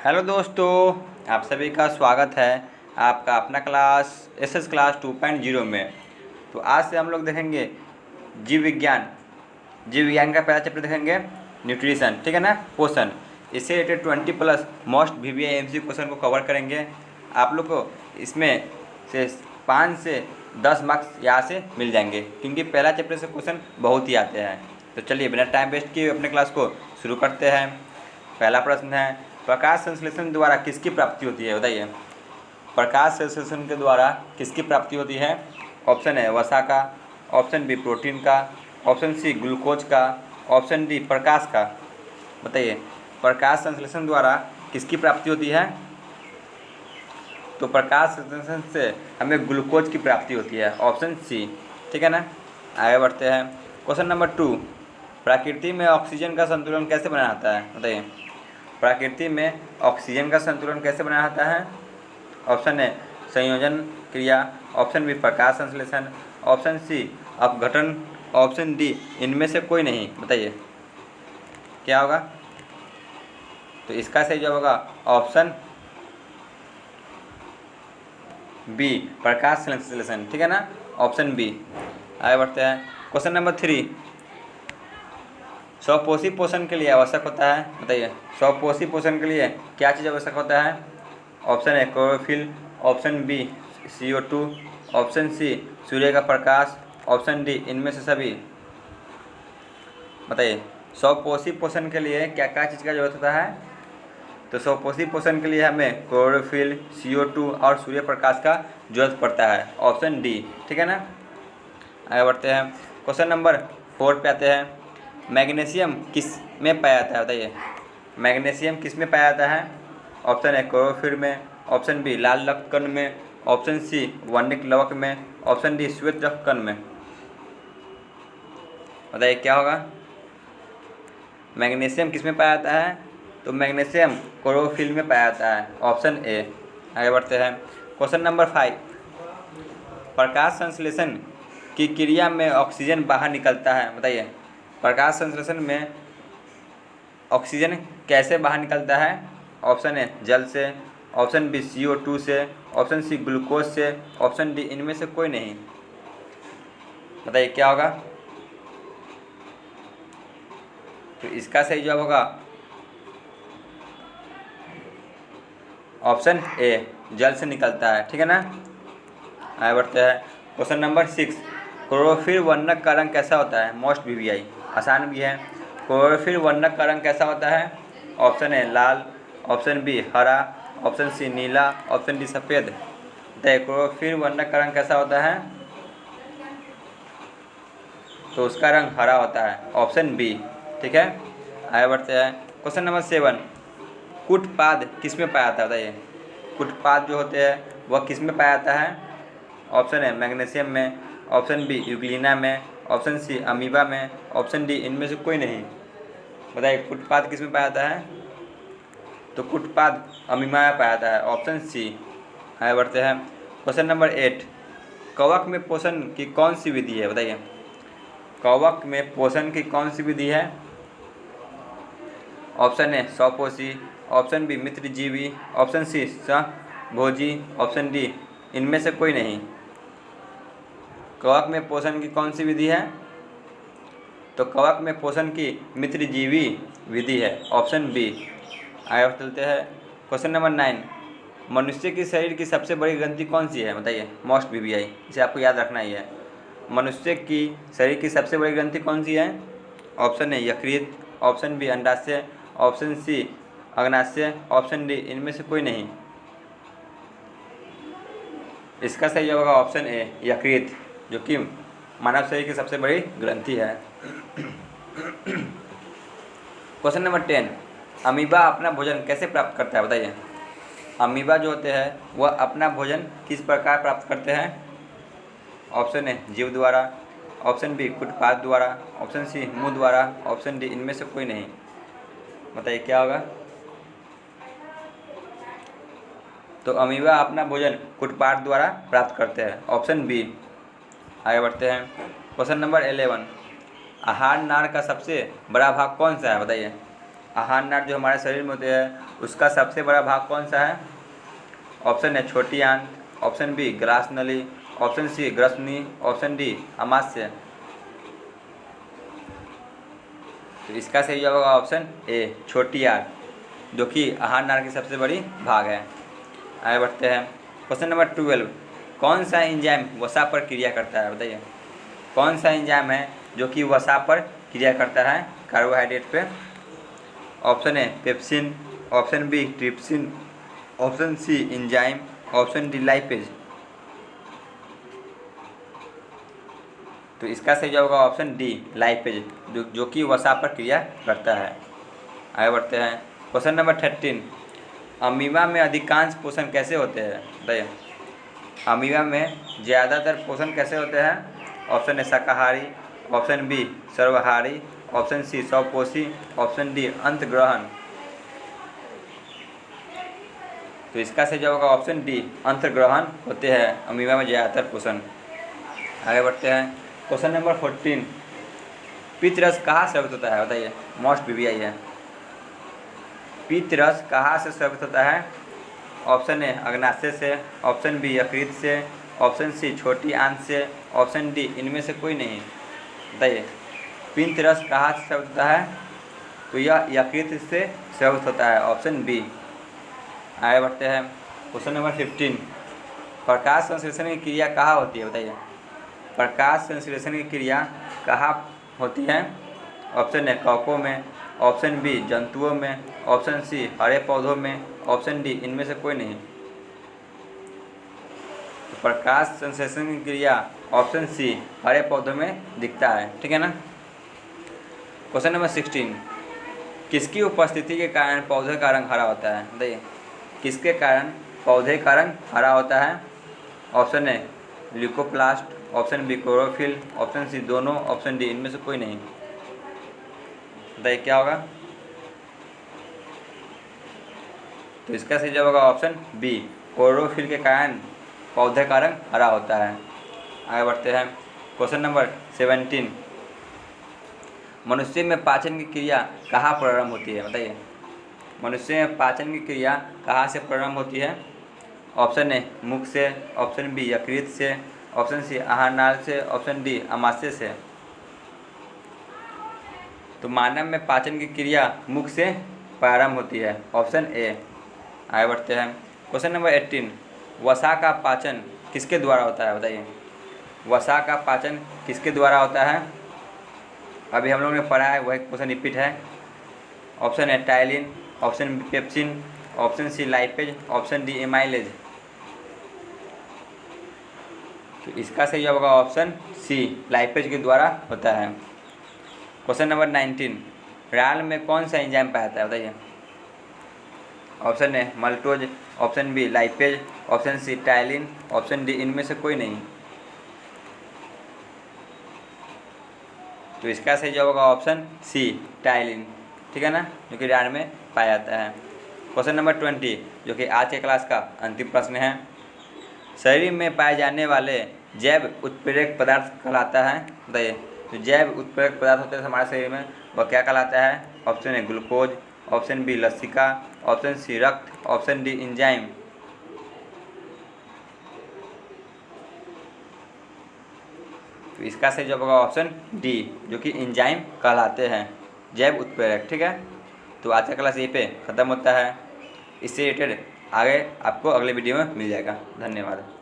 Hello दोस्तों, आप सभी का स्वागत है आपका अपना क्लास एसएस क्लास 2.0 में। तो आज से हम लोग देखेंगे जीव विज्ञान का पहला चैप्टर देखेंगे न्यूट्रिशन, ठीक है ना, पोषण। इससे related 20+ most VVI MCQ question को कवर करेंगे। आप लोग को इसमें से 5 से 10 मार्क्स यहाँ से मिल जाएंगे, क्योंकि पहला चैप्टर से क्वेश्चन बहुत ही आते हैं। तो चलिए बिना टाइम वेस्ट किए अपने क्लास को शुरू करते हैं। पहला प्रश्न है, प्रकाश संश्लेषण द्वारा किसकी प्राप्ति होती है, बताइए। प्रकाश संश्लेषण के द्वारा किसकी प्राप्ति होती है? ऑप्शन है वसा का, ऑप्शन बी प्रोटीन का, ऑप्शन सी ग्लूकोज का, ऑप्शन डी प्रकाश का। बताइए, प्रकाश संश्लेषण द्वारा किसकी प्राप्ति होती है? तो प्रकाश संश्लेषण से हमें ग्लूकोज की प्राप्ति होती है, ऑप्शन सी, ठीक है ना। आगे बढ़ते हैं। क्वेश्चन नंबर 2, प्रकृति में ऑक्सीजन का संतुलन कैसे बना रहता है, बताइए। प्रकृति में ऑक्सीजन का संतुलन कैसे बना रहता है? ऑप्शन है संयोजन क्रिया, ऑप्शन बी प्रकाश संश्लेषण, ऑप्शन सी अपघटन, ऑप्शन डी इनमें से कोई नहीं। बताइए क्या होगा? तो इसका सही जवाब होगा ऑप्शन बी प्रकाश संश्लेषण, ठीक है ना, ऑप्शन बी। आगे बढ़ते हैं। क्वेश्चन नंबर 3, स्वपोषी पोषण के लिए आवश्यक होता है, बताइए। स्वपोषी पोषण के लिए क्या चीज़ आवश्यक होता है? ऑप्शन है क्लोरोफिल, option B CO2, option C सूर्य का प्रकाश, ऑप्शन डी इनमें से सभी। बताइए, स्वपोषी पोषण के लिए क्या क्या चीज़ का जरूरत होता है? तो स्वपोषी पोषण के लिए हमें क्लोरोफिल, CO2 और सूर्य प्रकाश का जरूरत पड़ता है, ऑप्शन डी, ठीक है ना। आगे बढ़ते हैं। क्वेश्चन नंबर 4 पे आते हैं। मैग्नीशियम किस में पाया जाता है, बताइए। मैग्नीशियम किस में पाया जाता है? ऑप्शन है क्लोरोफिल में, ऑप्शन बी लाल रक्त कण में, ऑप्शन सी वर्णिक लवक में, ऑप्शन डी श्वेत रक्त कण में। बताइए क्या होगा? मैग्नीशियम किस में पाया जाता है? तो मैग्नीशियम क्लोरोफिल में पाया जाता है, ऑप्शन ए। आगे बढ़ते हैं। क्वेश्चन नंबर 5, प्रकाश संश्लेषण की क्रिया में ऑक्सीजन बाहर निकलता है, बताइए। प्रकाश संश्लेषण में ऑक्सीजन कैसे बाहर निकलता है? ऑप्शन है जल से, ऑप्शन बी CO2 से, ऑप्शन सी ग्लूकोज से, ऑप्शन डी इनमें से कोई नहीं। बताइए क्या होगा? तो इसका सही जवाब होगा ऑप्शन ए, जल से निकलता है, ठीक है ना। आगे बढ़ते हैं। क्वेश्चन नंबर 6, क्लोरोफिल वर्णक का रंग कैसा होता है? मोस्ट VVI, आसान भी है। क्लोरोफिल वर्णक का रंग कैसा होता है? ऑप्शन है लाल, ऑप्शन बी हरा, ऑप्शन सी नीला, ऑप्शन डी सफ़ेद। बताइए क्लोरोफिल वर्णक का रंग कैसा होता है? तो उसका रंग हरा होता है, ऑप्शन बी, ठीक है। आगे बढ़ते हैं। क्वेश्चन नंबर 7, कुटपाद किस में पाया जाता है, बताइए। कुटपाद जो होते हैं वह किस में पाया जाता है? ऑप्शन है मैग्नीशियम में, ऑप्शन बी यूग्लिना में, ऑप्शन सी अमीबा में, ऑप्शन डी इनमें से कोई नहीं। बताइए कुटपाद किस में पाया जाता है? तो कुटपाद अमीबा में पाया जाता है, ऑप्शन सी। आगे बढ़ते हैं। क्वेश्चन नंबर 8, कवक में पोषण की कौन सी विधि है, बताइए। कवक में पोषण की कौन सी विधि है? ऑप्शन है स्वपोषी, ऑप्शन बी मित्रजीवी, ऑप्शन सी सहभोजी, ऑप्शन डी इनमें से कोई नहीं। कवक में पोषण की कौन सी विधि है? तो कवक में पोषण की मित्रजीवी विधि है, ऑप्शन बी। आगे चलते हैं। क्वेश्चन नंबर 9, मनुष्य के शरीर की सबसे बड़ी ग्रंथि कौन सी है, बताइए। मोस्ट VVI, इसे आपको याद रखना ही है। मनुष्य की शरीर की सबसे बड़ी ग्रंथि कौन सी है? ऑप्शन है यकृत, ऑप्शन बी अंडाशय, ऑप्शन सी अग्नाशय, ऑप्शन डी इनमें से कोई नहीं। इसका सही जवाब होगा ऑप्शन ए यकृत, जो कि मानव शरीर की सबसे बड़ी ग्रंथि है। क्वेश्चन नंबर 10, अमीबा अपना भोजन कैसे प्राप्त करता है, बताइए। अमीबा जो होते हैं वह अपना भोजन किस प्रकार प्राप्त करते हैं? ऑप्शन है जीव द्वारा, ऑप्शन बी कुटपाद द्वारा, ऑप्शन सी मुंह द्वारा, ऑप्शन डी इनमें से कोई नहीं। बताइए क्या होगा? तो अमीबा अपना भोजन कुटपाद द्वारा प्राप्त करते हैं, ऑप्शन बी। आगे बढ़ते हैं। क्वेश्चन नंबर 11, आहार नार का सबसे बड़ा भाग कौन सा है, बताइए। आहार नार जो हमारे शरीर में होते हैं उसका सबसे बड़ा भाग कौन सा है? ऑप्शन है छोटी आंत, ऑप्शन बी ग्रास नली, ऑप्शन सी ग्रसनी, ऑप्शन डी अमाशय। तो इसका सही जवाब होगा ऑप्शन ए छोटी आंत, जो कि आहार नाल की सबसे बड़ी भाग है। आगे बढ़ते हैं। क्वेश्चन नंबर 12, कौन सा एंजाइम वसा पर क्रिया करता है? बताइए कौन सा एंजाइम है जो कि वसा पर क्रिया करता है कार्बोहाइड्रेट पे? Option A pepsin, option B trypsin, option C enzyme, option D lipase. तो इसका सही जवाब होगा ऑप्शन डी लाइपेज, जो कि वसा पर क्रिया करता है। आगे बढ़ते हैं। क्वेश्चन नंबर 13, अमीबा में अधिकांश पोषण कैसे होते हैं? बताइए अमीबा में ज़्यादातर पोषण कैसे होते हैं? ऑप्शन ए शाकाहारी, ऑप्शन बी सर्वहारी, ऑप्शन सी स्वपोषी, ऑप्शन डी अंतग्रहण। तो इसका सही जवाब होगा ऑप्शन डी अंतर्ग्रहण होते हैं अमीबा में ज़्यादातर पोषण। आगे बढ़ते हैं। क्वेश्चन नंबर 14, पित्तरस कहाँ स्रावित होता है? बताइए मोस्ट पीबीआई है। पित्तरस कहाँ से स्रावित होता है? ऑप्शन ए अग्नाशय से, ऑप्शन बी यकृत से, ऑप्शन सी छोटी आंत से, ऑप्शन डी इनमें से कोई नहीं। बताइए पित्तरस कहाँ से स्रावित होता है? तो यह यकृत से स्रावित होता है, ऑप्शन बी। आगे बढ़ते हैं। क्वेश्चन नंबर 15, प्रकाश संश्लेषण की क्रिया कहाँ होती है? बताइए प्रकाश संश्लेषण की क्रिया कहाँ होती है? ऑप्शन ए कवकों में, ऑप्शन बी जंतुओं में, ऑप्शन सी हरे पौधों में, ऑप्शन डी इनमें से कोई नहीं। तो प्रकाश संश्लेषण की क्रिया ऑप्शन सी हरे पौधों में दिखता है, ठीक है ना। क्वेश्चन नंबर 16, किसकी उपस्थिति के कारण पौधे का रंग हरा होता है? बताइए किसके कारण पौधे का रंग हरा होता है? Option A leucoplast, option B chlorophyll, option C दोनों, ऑप्शन डी इनमें से कोई नहीं। बताइए क्या होगा? तो इसका सही जवाब होगा ऑप्शन बी क्लोरोफिल के कारण पौधे का रंग हरा होता है। आगे बढ़ते हैं। क्वेश्चन नंबर 17, मनुष्य में पाचन की क्रिया कहाँ प्रारंभ होती है? बताइए मनुष्य में पाचन की क्रिया कहाँ से प्रारंभ होती है? ऑप्शन ए मुख से, ऑप्शन बी यकृत से, ऑप्शन सी आहार नाल से, ऑप्शन डी अमाशय से। तो मानव में पाचन की क्रिया मुख से प्रारंभ होती है, ऑप्शन ए। आगे बढ़ते हैं। क्वेश्चन नंबर 18, वसा का पाचन किसके द्वारा होता है? बताइए वसा का पाचन किसके द्वारा होता है? अभी हम लोगों ने पढ़ा है वही क्वेश्चन रिपीट है। Option A ptyalin, option B pepsin, option C lipase, option D amylase. तो इसका सही जवाब होगा ऑप्शन सी लाइपेज के द्वारा होता है। क्वेश्चन नंबर 19, राल में कौन सा एंजाइम पाया जाता है? बताइए option A maltose, option B lipase, option C ptyalin, option D इनमें से कोई नहीं। तो इसका सही जवाब होगा ऑप्शन सी टाइलिन, ठीक है ना, जो कि राल में पाया जाता है। क्वेश्चन नंबर 20, जो कि आज के क्लास का अंतिम प्रश्न है, शरीर में पाए जाने वाले जैव उत्प्रेरक पदार्थ कहलाता है? बताइए तो जैव उत्प्रेरक पदार्थ होते हैं हमारे शरीर में, वह क्या कहलाता है? Option A glucose, option B लसिका, ऑप्शन सी रक्त, ऑप्शन डी एंजाइम। तो इसका सही जवाब होगा ऑप्शन डी, जो कि एंजाइम कहलाते हैं जैव उत्प्रेरक, ठीक है। तो आज का क्लास यहीं पे ख़त्म होता है। इससे रिलेटेड आगे आपको अगले वीडियो में मिल जाएगा। धन्यवाद।